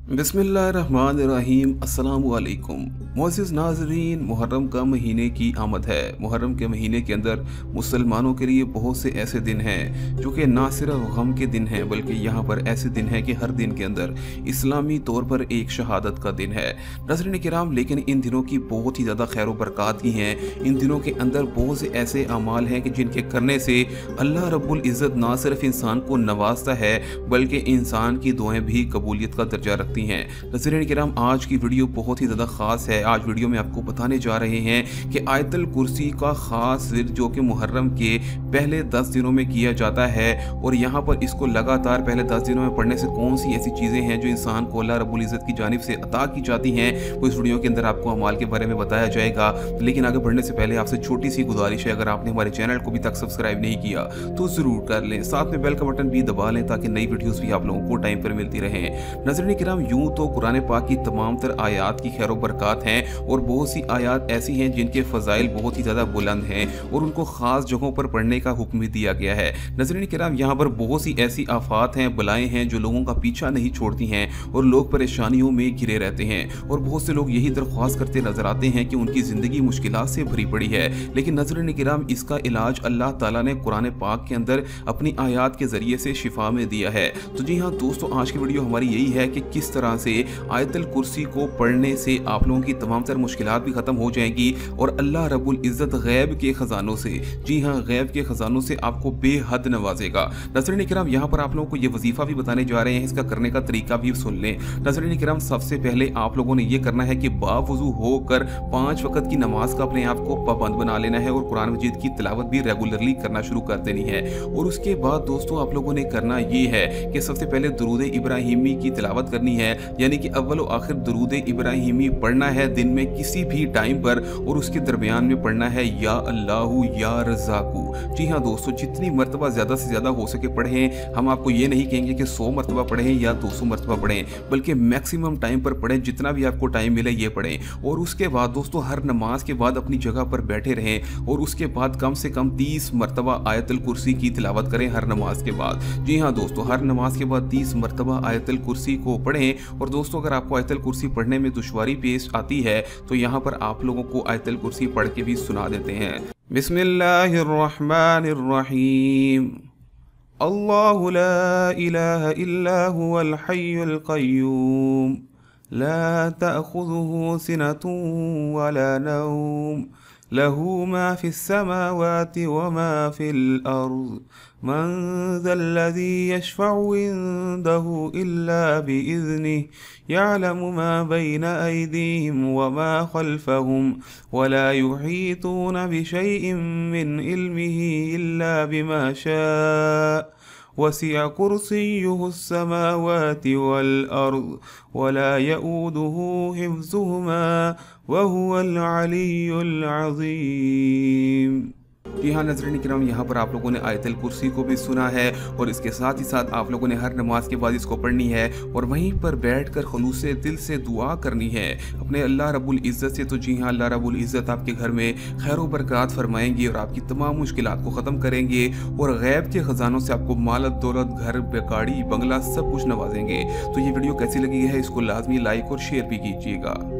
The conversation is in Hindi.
बिस्मिल्लाहिर्रहमानिर्रहीम अस्सलामुअलैकुम। मोअज़्ज़िज़ नाज़रीन, मुहर्रम का महीने की आमद है। मुहर्रम के महीने के अंदर मुसलमानों के लिए बहुत से ऐसे दिन हैं जो कि ना सिर्फ गम के दिन हैं, बल्कि यहाँ पर ऐसे दिन हैं कि हर दिन के अंदर इस्लामी तौर पर एक शहादत का दिन है। नाज़रीन किराम, लेकिन इन दिनों की बहुत ही ज़्यादा खैर बरक़ात ही हैं। इन दिनों के अंदर बहुत से ऐसे अमाल हैं कि जिनके करने से अल्लाह रब्बुल इज़्ज़त ना सिर्फ इंसान को नवाजता है, बल्कि इंसान की दुआएं भी कबूलियत का दर्जा रखती हैं। नाज़रीन किराम, आज की वीडियो बहुत ही ज़्यादा ख़ास है। आज वीडियो में आपको बताने जा रहे हैं कि आयतुल कुर्सी का ख़ास विर्द जो कि मुहर्रम के पहले 10 दिनों में किया जाता है, और यहाँ पर इसको लगातार पहले 10 दिनों में पढ़ने से कौन सी ऐसी चीज़ें हैं जो इंसान को अल्लाह रब्बुल इज़्ज़त की जानिब से अता की जाती हैं, वो इस वीडियो के अंदर आपको अमाल के बारे में बताया जाएगा। लेकिन आगे बढ़ने से पहले आपसे छोटी सी गुजारिश है, अगर आपने हमारे चैनल को अभी तक सब्सक्राइब नहीं किया तो ज़रूर कर लें, साथ में बेल का बटन भी दबा लें ताकि नई वीडियोज़ भी आप लोगों को टाइम पर मिलती रहें। नाज़रीन किराम, यूँ तो कुरान पाक की तमाम तर आयात की खैर बरक़ात हैं, और बहुत सी आयात ऐसी हैं जिनके फ़ज़ाइल बहुत ही ज़्यादा बुलंद हैं और उनको ख़ास जगहों पर पढ़ने का हुक्म भी दिया गया है। नाज़रीन किराम, यहाँ पर बहुत सी ऐसी आफ़ात हैं, बलाएँ हैं जो लोगों का पीछा नहीं छोड़ती हैं और लोग परेशानियों में घिरे रहते हैं, और बहुत से लोग यही दरख्वास्त करते नजर आते हैं कि उनकी ज़िंदगी मुश्किलात से भरी पड़ी है। लेकिन नाज़रीन किराम, इसका इलाज अल्लाह ताला ने कुरान पाक के अंदर अपनी आयात के ज़रिए से शिफा में दिया है। तो जी हाँ दोस्तों, आज की वीडियो हमारी यही है कि किस तरह से आयतुल कुर्सी को पढ़ने से आप लोगों की तमाम तर मुश्किलात भी ख़त्म हो जाएंगी और अल्लाह रब्बुल इज़्ज़त गैब के ख़जानों से, जी हाँ गैब के ख़जानों से आपको बेहद नवाजेगा। नाज़रीन किराम, यहाँ पर आप लोगों को ये वजीफ़ा भी बताने जा रहे हैं, इसका करने का तरीका भी सुन लें। नाज़रीन किराम, सबसे पहले आप लोगों ने ये करना है कि बावुज़ू होकर 5 वक़्त की नमाज का अपने आप को पाबंद बना लेना है और कुरान मजीद की तिलावत भी रेगुलरली करना शुरू कर देनी है। और उसके बाद दोस्तों आप लोगों ने करना ये है कि सबसे पहले दुरूद इब्राहिमी की तिलावत करनी है, यानी कि अव्वल व आखिर दुरूद इब्राहिमी पढ़ना है दिन में किसी भी टाइम पर, और उसके दरमियान में पढ़ना है या अल्लाहु या रज़ाकू। जी हाँ दोस्तों, जितनी मरतबा ज़्यादा से ज़्यादा हो सके पढ़ें। हम आपको ये नहीं कहेंगे कि 100 मरतबा पढ़ें या 200 मरतबा पढ़ें, बल्कि मैक्सिमम टाइम पर पढ़ें, जितना भी आपको टाइम मिले ये पढ़ें। और उसके बाद दोस्तों हर नमाज के बाद अपनी जगह पर बैठे रहें और उसके बाद कम से कम 30 मरतबा आयतुल कुर्सी की तिलावत करें हर नमाज के बाद। जी हाँ दोस्तों, हर नमाज के बाद 30 मरतबा आयतुल कुर्सी को पढ़ें। और दोस्तों अगर आपको आयतुल कुर्सी पढ़ने में दुश्वारी पेश आती है तो यहाँ पर आप लोगों को आयतुल कुर्सी पढ़ के भी सुना देते हैं। बिस्मिल्लाहिर्रहमानिर्रहीम। अल्लाहु ला इलाहा इल्ला हुवल हय्युल क़य्यूम ला तअख़ुज़ुहु सिनतुन वला नौम लहू मा फ़िस्समावाति व मा फ़िल अर्ज़ मन ज़ल्लज़ी यशफ़अु इंदहु इल्ला बिइज़्निहि यअलमु मा बैना अयदीहिम व मा ख़ल्फ़हुम वला युहीतूना बिशैइन मिन इल्मिहि इल्ला बिमा शाअ वसिअ कुर्सियुहु अस्समावाति वल अर्ज़ वला यऊदुहु हिफ्ज़ुहुमा वहुवल अलिय्युल अज़ीम। जी हाँ नाज़रीन किराम, यहाँ पर आप लोगों ने आयतुल कुर्सी को भी सुना है और इसके साथ ही साथ आप लोगों ने हर नमाज के बाद इसको पढ़नी है और वहीं पर बैठकर खुलूस दिल से दुआ करनी है अपने अल्लाह रब्बुल इज़्ज़त से। तो जी हाँ, अल्लाह रब्बुल इज़्ज़त आपके घर में खैर व बरक़ात फरमाएंगे और आपकी तमाम मुश्किलात को ख़त्म करेंगे और गैब के ख़जानों से आपको माल दौलत, घर, गाड़ी, बंगला सब कुछ नवाजेंगे। तो ये वीडियो कैसी लगी है इसको लाजमी लाइक और शेयर भी कीजिएगा।